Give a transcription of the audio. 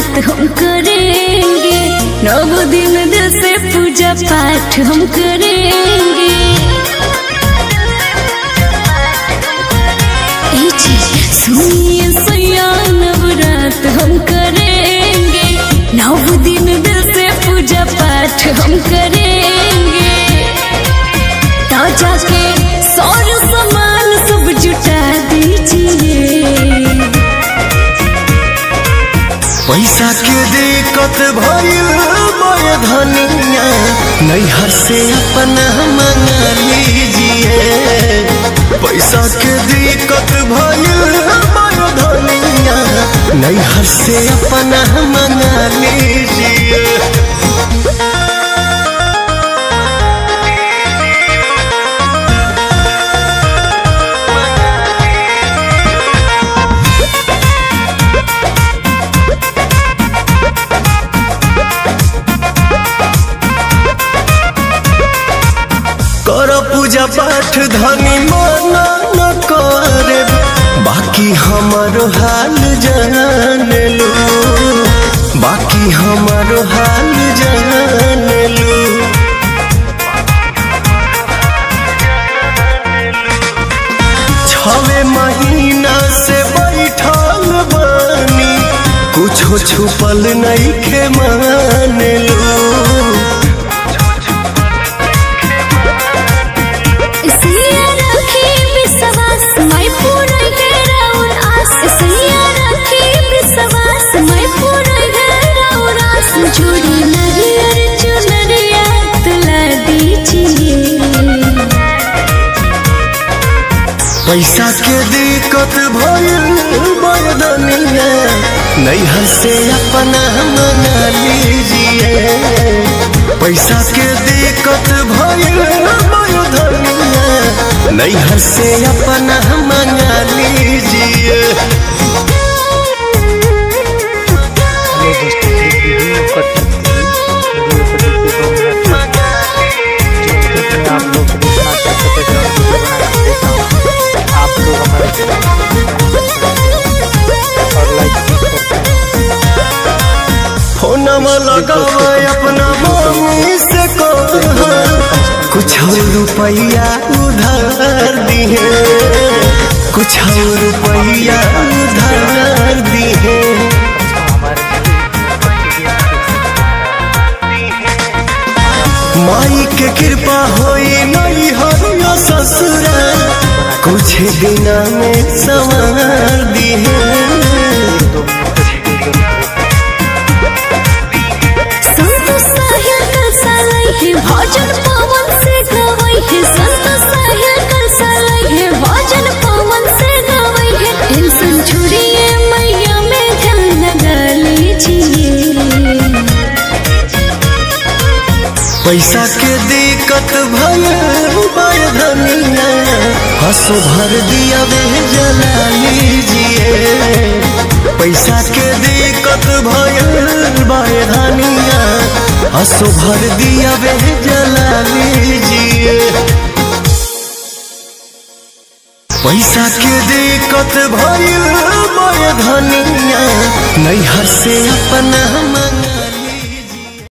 रात हम करेंगे, 9 दिन दिल से पूजा पाठ हम करेंगे। सुनिए सैया नवरात हम करेंगे, 9 दिन दिल से पूजा पाठ हम करेंगे। ताजा के सारे सामान सब जुटा दीजिए। पैसा के दिक्कत भइल मोर धनिया, नैहर से अपना मंगा लीजिए। पैसा के दिक्कत भइल मोर धनिया, नैहर से अपना मंगा लीजिए। कर पूजा पाठ धनी मना न करे, बाकी हमारो हाल जान लो, बाकी हमारो हाल जान लो। 6 महीना से बैठल बानी, कुछो छुपल नहीं खे मान लो। पैसा के दिक्कत भइल मोर धनिया, नैहर से अपना मंगा लीजिए। पैसा के दिक्कत भइल मोर धनिया, नैहर से अपना मंगा लीजिए। फोनमा लगावा अपना मम्मी से कहा, कुछ रुपया उधार दिए, कुछ रुपया उधार दिए। माई के कृपा होई नहीं हरिया ससुरा, कुछ दिन में संवार दिए। भजन पवन से गवई है, संत साहिल कर सालई है, भजन पवन से गवई है। टेंशन छोड़िए मैया में ध्यान लगा लीजिए। पैसा के दिक्कत भइल मोर धनिया, हंसो भर दिया वे जला लीजिए। पैसा के दिक्कत भइल मोर धनिया, हंसो भर दिया वे जला लीजिए। पैसा के दिक्कत भइल मोर धनिया, नैहर से अपना